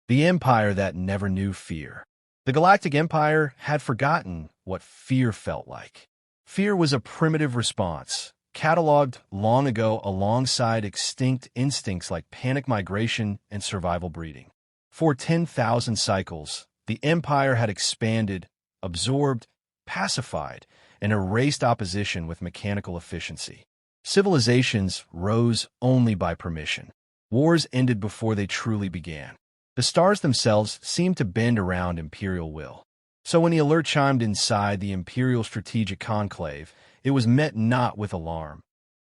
The empire that never knew fear. The Galactic Empire had forgotten what fear felt like. Fear was a primitive response, cataloged long ago alongside extinct instincts like panic migration and survival breeding. For 10,000 cycles, the Empire had expanded, absorbed, pacified, and erased opposition with mechanical efficiency. Civilizations rose only by permission. Wars ended before they truly began. The stars themselves seemed to bend around imperial will. So when the alert chimed inside the imperial strategic conclave, it was met not with alarm,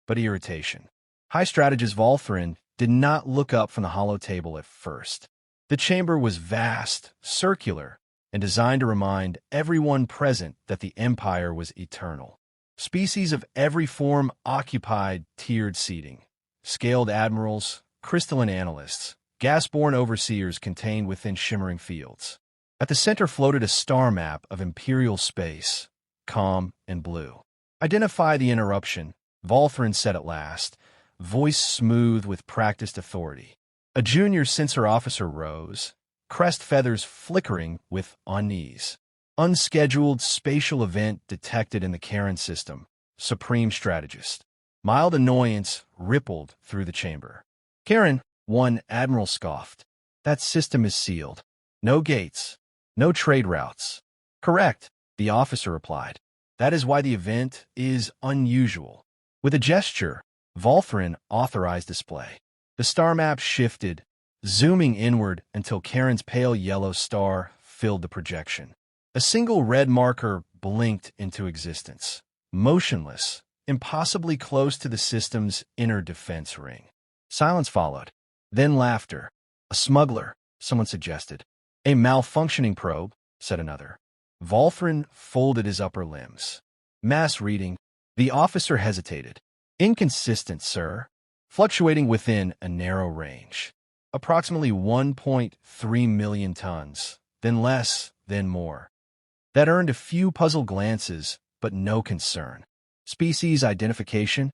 but irritation. High strategist Volthren did not look up from the hollow table at first. The chamber was vast, circular, and designed to remind everyone present that the Empire was eternal. Species of every form occupied tiered seating. Scaled admirals, crystalline analysts, gas-borne overseers contained within shimmering fields. At the center floated a star map of imperial space, calm and blue. "Identify the interruption," Volthren said at last, voice smooth with practiced authority. A junior sensor officer rose, crest feathers flickering with unease. "Unscheduled spatial event detected in the Karen system, Supreme Strategist." Mild annoyance rippled through the chamber. "Karen," one admiral scoffed. "That system is sealed. No gates, no trade routes." "Correct," the officer replied. "That is why the event is unusual." With a gesture, Volthren authorized display. The star map shifted, zooming inward until Karen's pale yellow star filled the projection. A single red marker blinked into existence, motionless, impossibly close to the system's inner defense ring. Silence followed. Then laughter. "A smuggler," someone suggested. "A malfunctioning probe," said another. Volthren folded his upper limbs. "Mass reading." The officer hesitated. "Inconsistent, sir. Fluctuating within a narrow range. Approximately 1.3 million tons. Then less, then more." That earned a few puzzled glances, but no concern. "Species identification?"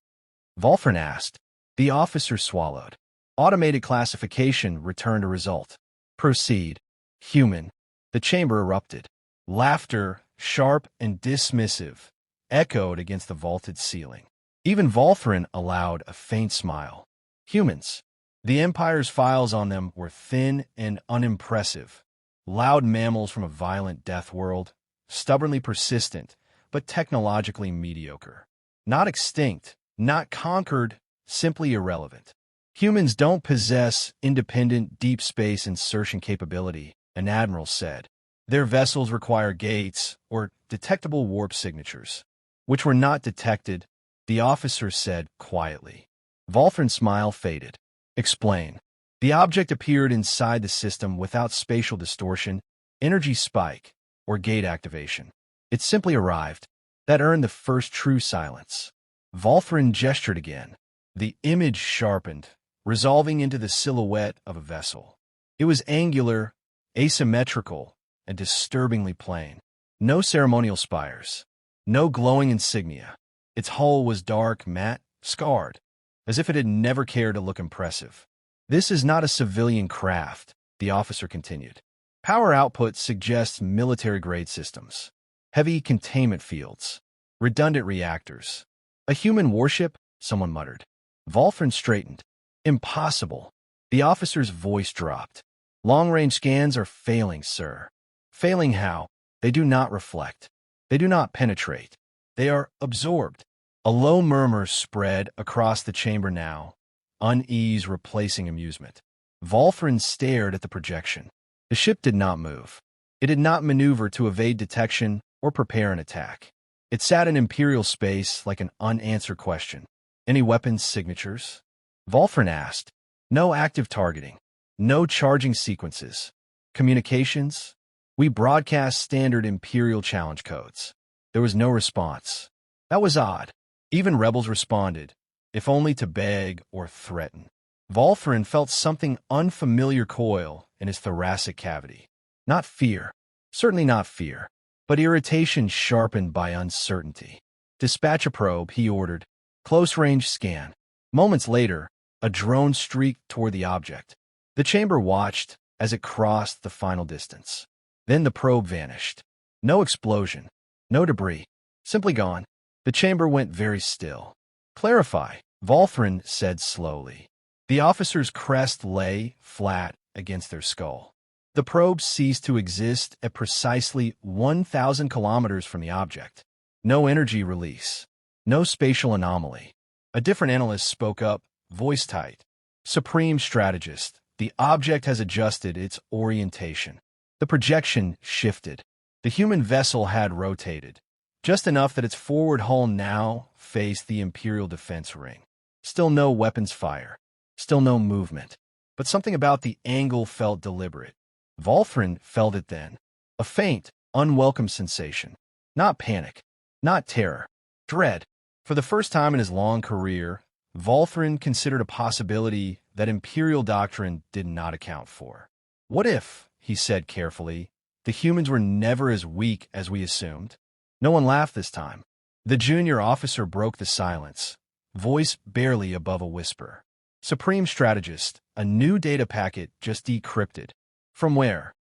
Volthren asked. The officer swallowed. Automated classification returned a result. "Proceed." "Human." The chamber erupted. Laughter, sharp and dismissive, echoed against the vaulted ceiling. Even Volthren allowed a faint smile. "Humans." The Empire's files on them were thin and unimpressive. Loud mammals from a violent deathworld, stubbornly persistent, but technologically mediocre. Not extinct, not conquered, simply irrelevant. "Humans don't possess independent deep space insertion capability," an admiral said. "Their vessels require gates or detectable warp signatures," which were not detected, the officer said quietly. Volthren's smile faded. "Explain." The object appeared inside the system without spatial distortion, energy spike, or gate activation. It simply arrived. That earned the first true silence. Volthren gestured again. The image sharpened, resolving into the silhouette of a vessel. It was angular, asymmetrical, and disturbingly plain. No ceremonial spires, no glowing insignia. Its hull was dark, matte, scarred, as if it had never cared to look impressive. "This is not a civilian craft," the officer continued. "Power output suggests military-grade systems. Heavy containment fields, redundant reactors. A human warship?" someone muttered. Volthren straightened. "Impossible." The officer's voice dropped. "Long-range scans are failing, sir." "Failing how?" "They do not reflect. They do not penetrate. They are absorbed." A low murmur spread across the chamber now, unease replacing amusement. Volthren stared at the projection. The ship did not move. It did not maneuver to evade detection or prepare an attack. It sat in imperial space like an unanswered question. "Any weapons signatures?" Volthren asked. "No active targeting. No charging sequences. Communications?" "We broadcast standard imperial challenge codes." There was no response. That was odd. Even rebels responded, if only to beg or threaten. Volthren felt something unfamiliar coil in his thoracic cavity. Not fear, certainly not fear, but irritation sharpened by uncertainty. "Dispatch a probe," he ordered. "Close-range scan." Moments later, a drone streaked toward the object. The chamber watched as it crossed the final distance. Then the probe vanished. No explosion, no debris, simply gone. The chamber went very still. "Clarify," Volthrin said slowly. The officer's crest lay flat against their skull. The probe ceased to exist at precisely 1,000 kilometers from the object. No energy release. No spatial anomaly. A different analyst spoke up, voice tight. "Supreme strategist, the object has adjusted its orientation." The projection shifted. The human vessel had rotated, just enough that its forward hull now faced the Imperial defense ring. Still no weapons fire. Still no movement. But something about the angle felt deliberate. Volthrin felt it then. A faint, unwelcome sensation. Not panic. Not terror. Dread. For the first time in his long career, Volthrin considered a possibility that Imperial doctrine did not account for. "What if," he said carefully, "the humans were never as weak as we assumed?" No one laughed this time. The junior officer broke the silence, voice barely above a whisper. "Supreme strategist, a new data packet just decrypted." "From where?"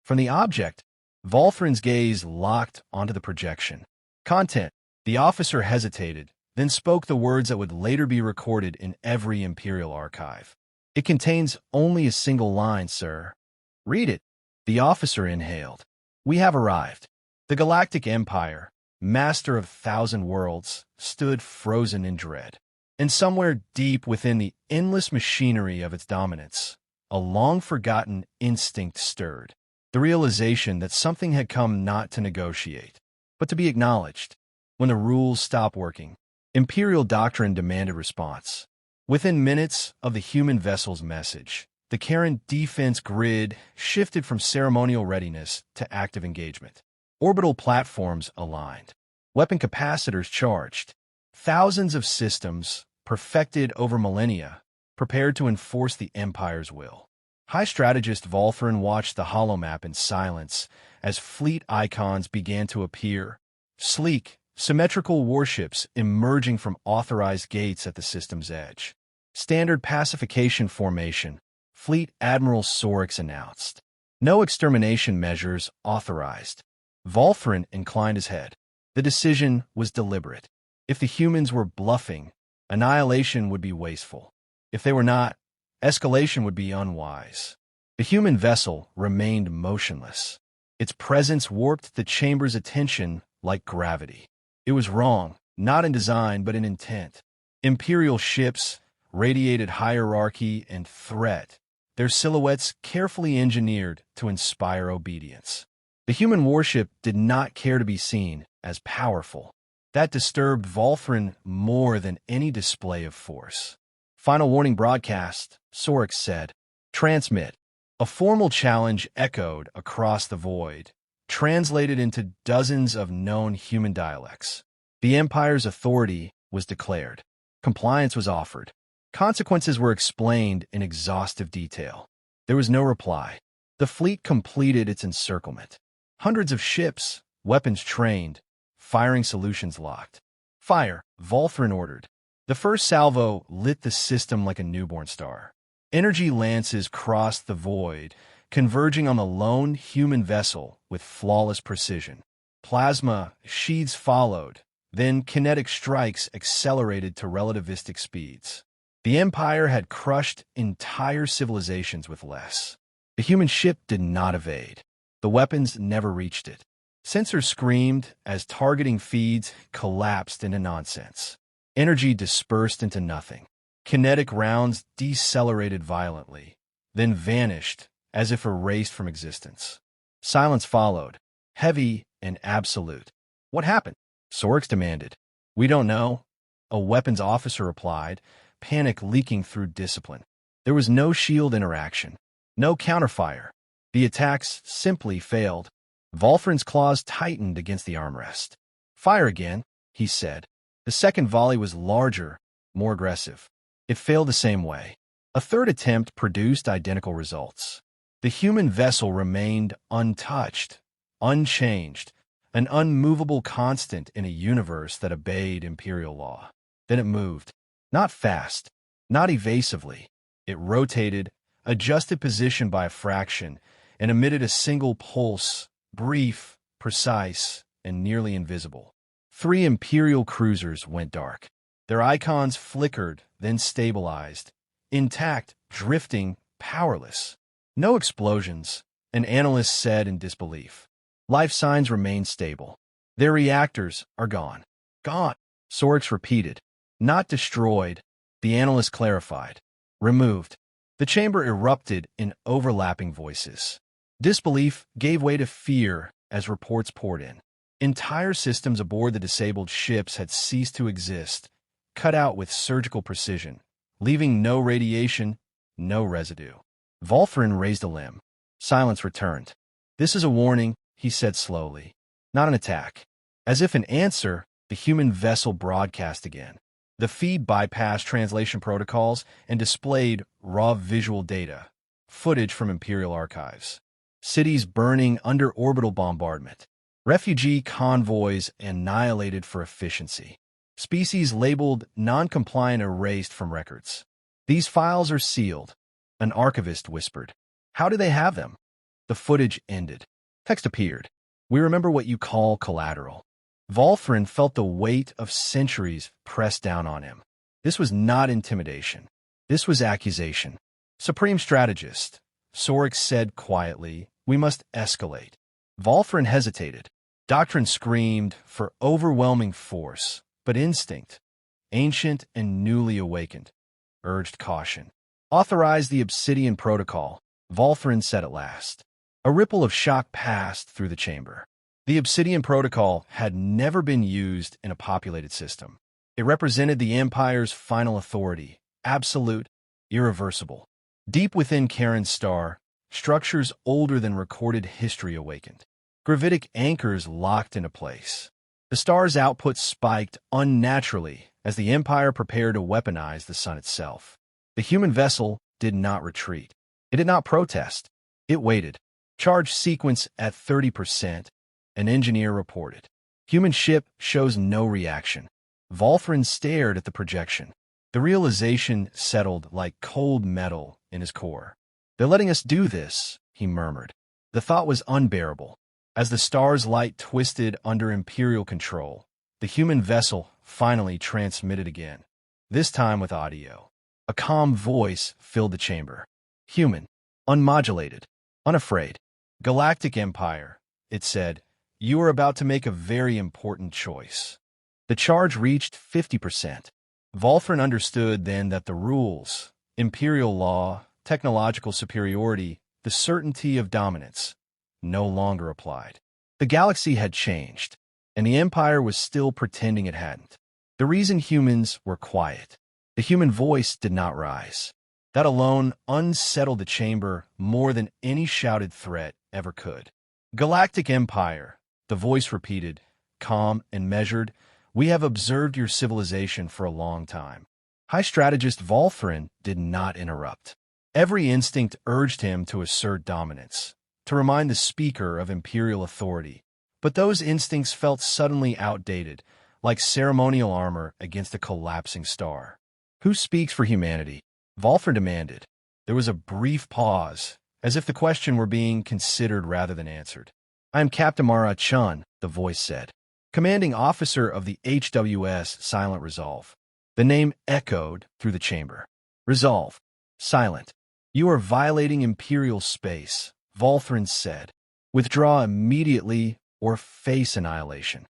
"From the object." Volthrin's gaze locked onto the projection. "Content." The officer hesitated, then spoke the words that would later be recorded in every Imperial archive. "It contains only a single line, sir." "Read it." The officer inhaled. "We have arrived." The Galactic Empire, master of 1,000 worlds, stood frozen in dread. And somewhere deep within the endless machinery of its dominance, a long-forgotten instinct stirred. The realization that something had come not to negotiate, but to be acknowledged. When the rules stopped working, Imperial doctrine demanded response. Within minutes of the human vessel's message, the Karen defense grid shifted from ceremonial readiness to active engagement. Orbital platforms aligned. Weapon capacitors charged. Thousands of systems, perfected over millennia, prepared to enforce the Empire's will. High strategist Volthrin watched the holomap in silence as fleet icons began to appear. Sleek, symmetrical warships emerging from authorized gates at the system's edge. Standard pacification formation, Fleet Admiral Sorix announced. No extermination measures authorized. Volthrin inclined his head. The decision was deliberate. If the humans were bluffing, annihilation would be wasteful. If they were not, escalation would be unwise. The human vessel remained motionless. Its presence warped the chamber's attention like gravity. It was wrong, not in design but in intent. Imperial ships radiated hierarchy and threat, their silhouettes carefully engineered to inspire obedience. The human warship did not care to be seen as powerful. That disturbed Volthrin more than any display of force. "Final warning broadcast," Sorix said. "Transmit." A formal challenge echoed across the void, translated into dozens of known human dialects. The Empire's authority was declared. Compliance was offered. Consequences were explained in exhaustive detail. There was no reply. The fleet completed its encirclement. Hundreds of ships, weapons trained, firing solutions locked. "Fire," Volthrin ordered. The first salvo lit the system like a newborn star. Energy lances crossed the void, converging on the lone human vessel with flawless precision. Plasma sheaths followed, then kinetic strikes accelerated to relativistic speeds. The Empire had crushed entire civilizations with less. The human ship did not evade. The weapons never reached it. Sensors screamed as targeting feeds collapsed into nonsense. Energy dispersed into nothing. Kinetic rounds decelerated violently, then vanished as if erased from existence. Silence followed, heavy and absolute. "What happened?" Sorix demanded. "We don't know," a weapons officer replied, panic leaking through discipline. There was no shield interaction, no counterfire. The attacks simply failed. Volthrin's claws tightened against the armrest. "Fire again," he said. The second volley was larger, more aggressive. It failed the same way. A third attempt produced identical results. The human vessel remained untouched, unchanged, an unmovable constant in a universe that obeyed Imperial law. Then it moved. Not fast, not evasively. It rotated, adjusted position by a fraction, and emitted a single pulse, brief, precise, and nearly invisible. 3 Imperial cruisers went dark. Their icons flickered, then stabilized, intact, drifting, powerless. No explosions, an analyst said in disbelief. Life signs remain stable. Their reactors are gone. Gone, Sorix repeated. Not destroyed, the analyst clarified. Removed. The chamber erupted in overlapping voices. Disbelief gave way to fear as reports poured in. Entire systems aboard the disabled ships had ceased to exist, cut out with surgical precision, leaving no radiation, no residue. Volfrin raised a limb. Silence returned. This is a warning, he said slowly. Not an attack. As if in answer, the human vessel broadcast again. The feed bypassed translation protocols and displayed raw visual data, footage from Imperial archives. Cities burning under orbital bombardment. Refugee convoys annihilated for efficiency. Species labeled non-compliant erased from records. These files are sealed, an archivist whispered. How do they have them? The footage ended. Text appeared. We remember what you call collateral. Volfrin felt the weight of centuries pressed down on him. This was not intimidation. This was accusation. Supreme strategist, Sorix said quietly, we must escalate. Volfrin hesitated. Doctrine screamed for overwhelming force, but instinct, ancient and newly awakened, urged caution. Authorize the Obsidian Protocol, Volfrin said at last. A ripple of shock passed through the chamber. The Obsidian Protocol had never been used in a populated system. It represented the Empire's final authority, absolute, irreversible. Deep within Charon's star, structures older than recorded history awakened. Gravitic anchors locked into place. The star's output spiked unnaturally as the Empire prepared to weaponize the sun itself. The human vessel did not retreat. It did not protest. It waited. Charge sequence at 30%, an engineer reported. Human ship shows no reaction. Volfrin stared at the projection. The realization settled like cold metal in his core. They're letting us do this, he murmured. The thought was unbearable. As the star's light twisted under Imperial control, the human vessel finally transmitted again, this time with audio. A calm voice filled the chamber. Human, unmodulated, unafraid. Galactic Empire, it said, you are about to make a very important choice. The charge reached 50%. Volfrin understood then that the rules, Imperial law, technological superiority, the certainty of dominance, no longer applied. The galaxy had changed, and the Empire was still pretending it hadn't. The reason humans were quiet. The human voice did not rise. That alone unsettled the chamber more than any shouted threat ever could. Galactic Empire, the voice repeated, calm and measured, we have observed your civilization for a long time. High strategist Volfrin did not interrupt. Every instinct urged him to assert dominance, to remind the speaker of Imperial authority. But those instincts felt suddenly outdated, like ceremonial armor against a collapsing star. Who speaks for humanity? Volfrin demanded. There was a brief pause, as if the question were being considered rather than answered. I am Captain Mara Chun, the voice said, commanding officer of the HWS Silent Resolve. The name echoed through the chamber. Resolve. Silent. You are violating Imperial space, Volfrin said. Withdraw immediately or face annihilation.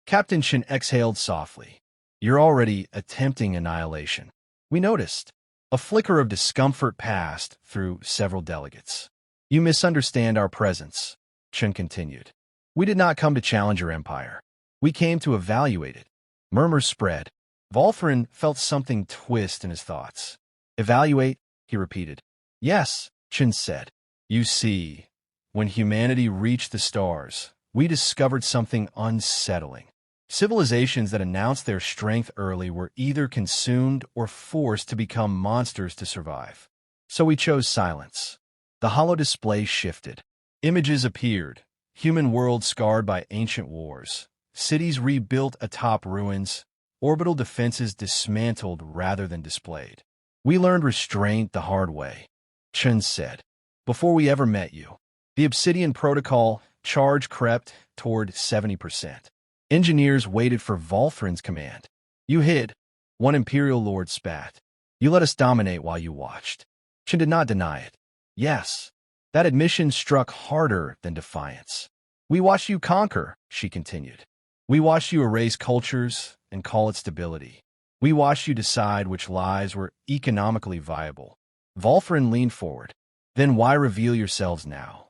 Captain Shin exhaled softly. You're already attempting annihilation. We noticed. A flicker of discomfort passed through several delegates. You misunderstand our presence, Chen continued. We did not come to challenge your empire. We came to evaluate it. Murmurs spread. Volfrin felt something twist in his thoughts. Evaluate, he repeated. Yes, Chen said. You see, when humanity reached the stars, we discovered something unsettling. Civilizations that announced their strength early were either consumed or forced to become monsters to survive. So we chose silence. The hollow display shifted. Images appeared, human worlds scarred by ancient wars, cities rebuilt atop ruins, orbital defenses dismantled rather than displayed. We learned restraint the hard way. Chen said. Before we ever met you. The Obsidian Protocol charge crept toward 70%. Engineers waited for Volthrin's command. You hid. One Imperial Lord spat. You let us dominate while you watched. Chen did not deny it. Yes. That admission struck harder than defiance. We watched you conquer, she continued. We watched you erase cultures and call it stability. We watched you decide which lives were economically viable. Volthrin leaned forward. Then why reveal yourselves now?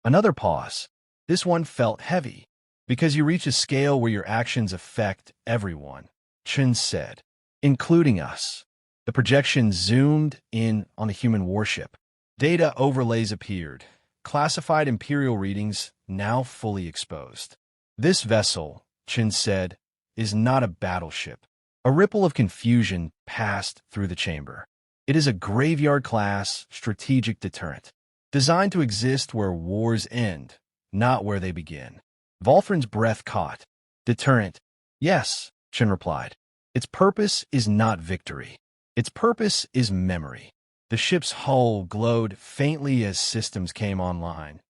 Another pause. This one felt heavy. Because you reach a scale where your actions affect everyone, Chen said, including us. The projection zoomed in on the human warship. Data overlays appeared. Classified imperial readings now fully exposed. This vessel, Chen said, is not a battleship. A ripple of confusion passed through the chamber. It is a graveyard-class strategic deterrent, designed to exist where wars end, not where they begin. Volthrin's breath caught. Deterrent. Yes, Chen replied. Its purpose is not victory. Its purpose is memory. The ship's hull glowed faintly as systems came online.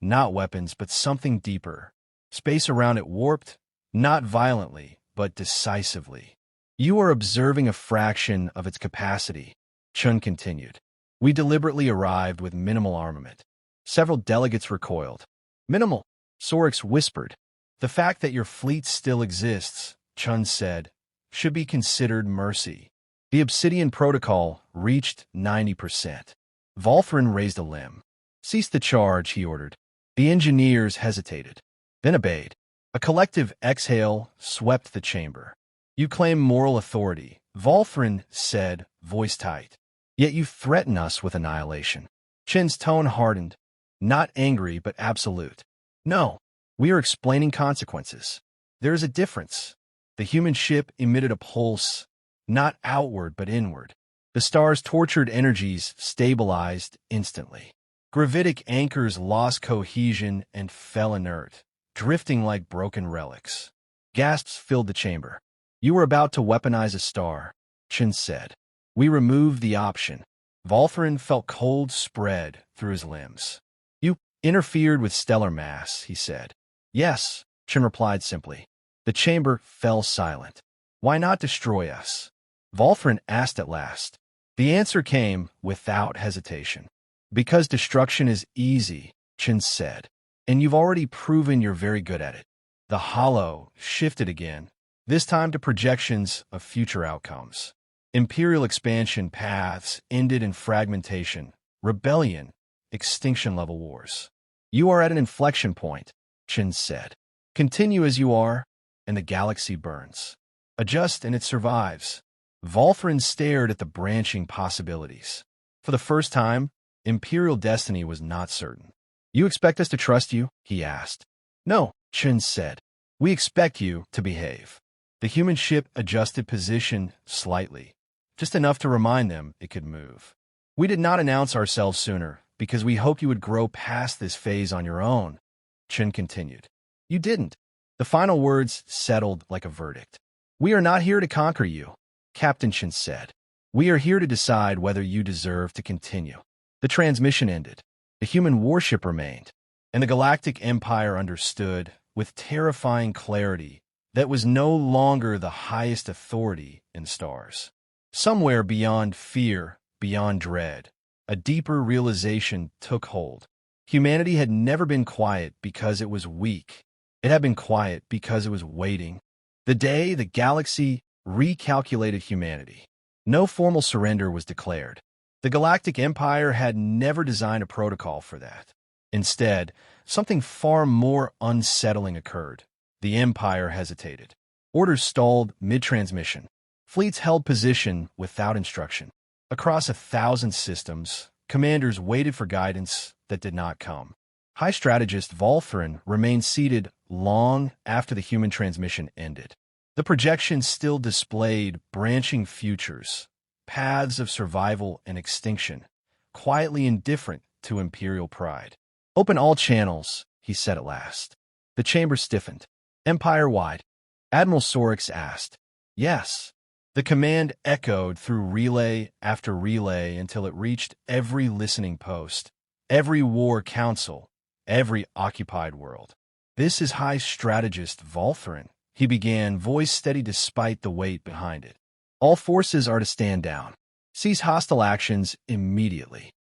Not weapons, but something deeper. Space around it warped, not violently, but decisively. You are observing a fraction of its capacity, Chen continued. We deliberately arrived with minimal armament. Several delegates recoiled. Minimal, Sorix whispered. The fact that your fleet still exists, Chen said, should be considered mercy. The Obsidian Protocol reached 90%. Volthrin raised a limb. Cease the charge, he ordered. The engineers hesitated, then obeyed. A collective exhale swept the chamber. You claim moral authority, Volthrin said, voice tight. Yet you threaten us with annihilation. Chen's tone hardened. Not angry, but absolute. No, we are explaining consequences. There is a difference. The human ship emitted a pulse, not outward but inward. The star's tortured energies stabilized instantly. Gravitic anchors lost cohesion and fell inert, drifting like broken relics. Gasps filled the chamber. You were about to weaponize a star, Chen said. We removed the option. Volthrin felt cold spread through his limbs. You interfered with stellar mass, he said. Yes, Chen replied simply. The chamber fell silent. Why not destroy us? Volthrin asked at last. The answer came without hesitation. Because destruction is easy, Chen said, and you've already proven you're very good at it. The hollow shifted again, this time to projections of future outcomes. Imperial expansion paths ended in fragmentation, rebellion, extinction-level wars. You are at an inflection point, Chen said. Continue as you are, and the galaxy burns. Adjust and it survives. Volthrin stared at the branching possibilities. For the first time, Imperial destiny was not certain. You expect us to trust you? He asked. No, Chen said. We expect you to behave. The human ship adjusted position slightly, just enough to remind them it could move. We did not announce ourselves sooner because we hoped you would grow past this phase on your own, Chen continued. You didn't. The final words settled like a verdict. We are not here to conquer you, Captain Chen said. We are here to decide whether you deserve to continue. The transmission ended. The human warship remained, and the Galactic Empire understood with terrifying clarity that was no longer the highest authority in stars. Somewhere beyond fear, beyond dread, a deeper realization took hold. Humanity had never been quiet because it was weak. It had been quiet because it was waiting. The day the galaxy recalculated humanity, no formal surrender was declared. The Galactic Empire had never designed a protocol for that. Instead, something far more unsettling occurred. The Empire hesitated. Orders stalled mid-transmission. Fleets held position without instruction. Across 1,000 systems, commanders waited for guidance that did not come. High strategist Volthrin remained seated long after the human transmission ended. The projection still displayed branching futures, paths of survival and extinction, quietly indifferent to imperial pride. Open all channels, he said at last. The chamber stiffened. Empire-wide. Admiral Sorix asked. Yes. The command echoed through relay after relay until it reached every listening post, every war council, every occupied world. "This is High Strategist Voltharin," he began, voice steady despite the weight behind it. "All forces are to stand down. Cease hostile actions immediately."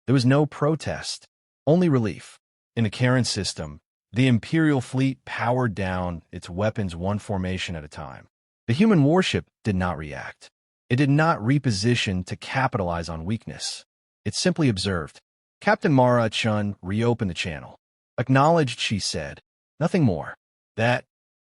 There was no protest, only relief. In the Karen system, the Imperial fleet powered down its weapons one formation at a time. The human warship did not react. It did not reposition to capitalize on weakness. It simply observed. Captain Mara Chun reopened the channel. "Acknowledged," she said. Nothing more. That,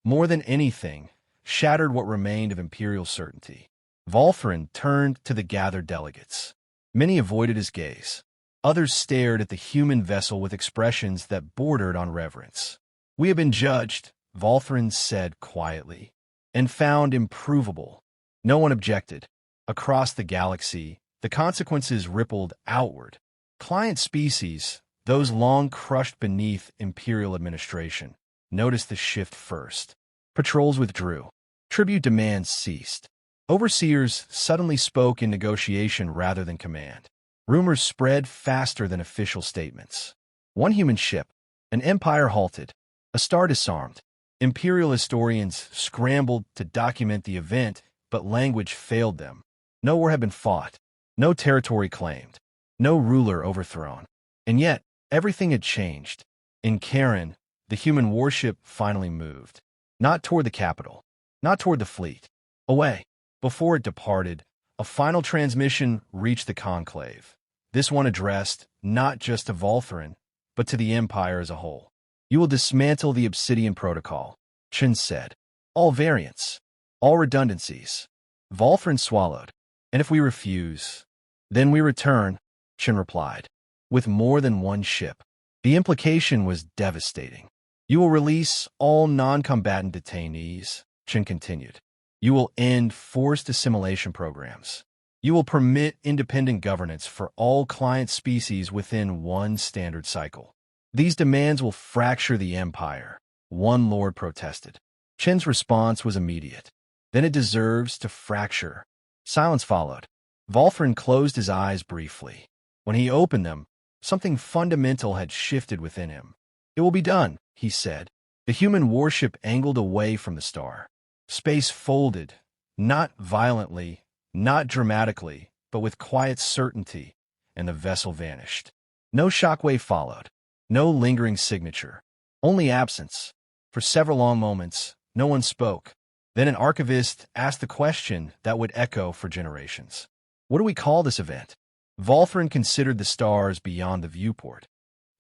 more than anything, shattered what remained of Imperial certainty. Voltharin turned to the gathered delegates. Many avoided his gaze. Others stared at the human vessel with expressions that bordered on reverence. "We have been judged," Voltharin said quietly, "and found improvable." No one objected. Across the galaxy, the consequences rippled outward. Client species, those long crushed beneath Imperial administration, noticed the shift first. Patrols withdrew. Tribute demands ceased. Overseers suddenly spoke in negotiation rather than command. Rumors spread faster than official statements. One human ship, an empire halted, a star disarmed. Imperial historians scrambled to document the event, but language failed them. No war had been fought, no territory claimed, no ruler overthrown. And yet, everything had changed. In Karen, the human warship finally moved. Not toward the capital, not toward the fleet. Away. Before it departed, a final transmission reached the conclave. This one addressed not just to Voltharin, but to the Empire as a whole. "You will dismantle the Obsidian Protocol," Chen said. "All variants, all redundancies." Voltharin swallowed. "And if we refuse, then we return," Chen replied, "with more than one ship." The implication was devastating. "You will release all non-combatant detainees," Chen continued. "You will end forced assimilation programs. You will permit independent governance for all client species within one standard cycle. These demands will fracture the Empire," one lord protested. Chen's response was immediate. "Then it deserves to fracture." Silence followed. Voltharin closed his eyes briefly. When he opened them, something fundamental had shifted within him. "It will be done," he said. The human warship angled away from the star. Space folded, not violently, not dramatically, but with quiet certainty, and the vessel vanished. No shockwave followed, no lingering signature, only absence. For several long moments, no one spoke. Then an archivist asked the question that would echo for generations. "What do we call this event?" Voltharin considered the stars beyond the viewport.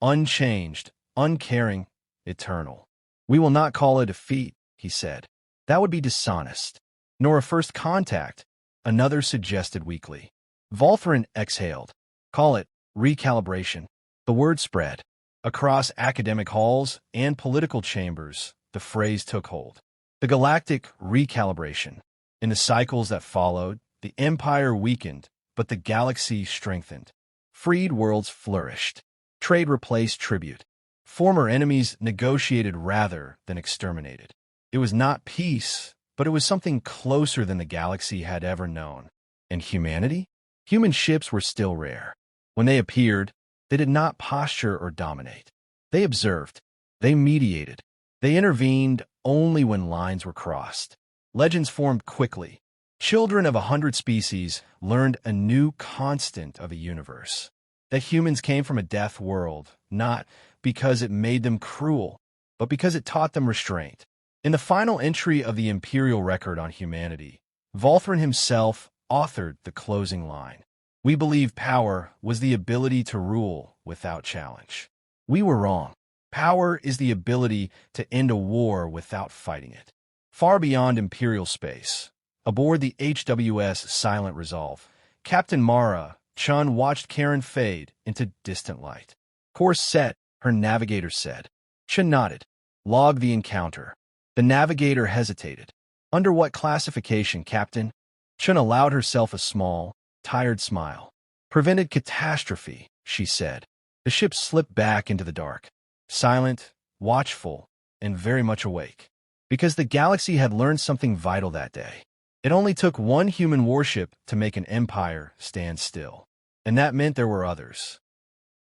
"Unchanged, uncaring, eternal." "We will not call it a defeat," he said. "That would be dishonest." "Nor a first contact," another suggested weakly. Voltharin exhaled. "Call it recalibration." The word spread. Across academic halls and political chambers, the phrase took hold. The galactic recalibration. In the cycles that followed, the Empire weakened, but the galaxy strengthened. Freed worlds flourished. Trade replaced tribute. Former enemies negotiated rather than exterminated. It was not peace, but it was something closer than the galaxy had ever known. And humanity? Human ships were still rare. When they appeared, they did not posture or dominate. They observed. They mediated. They intervened only when lines were crossed. Legends formed quickly. Children of 100 species learned a new constant of the universe. That humans came from a death world, not because it made them cruel, but because it taught them restraint. In the final entry of the Imperial Record on Humanity, Voltharin himself authored the closing line. "We believe power was the ability to rule without challenge. We were wrong. Power is the ability to end a war without fighting it." Far beyond Imperial space, aboard the HWS Silent Resolve, Captain Mara Chun watched Karen fade into distant light. "Course set," her navigator said. Chun nodded. "Log the encounter." The navigator hesitated. "Under what classification, Captain?" Chun allowed herself a small, tired smile. "Prevented catastrophe," she said. The ship slipped back into the dark, silent, watchful, and very much awake. Because the galaxy had learned something vital that day. It only took one human warship to make an empire stand still. And that meant there were others.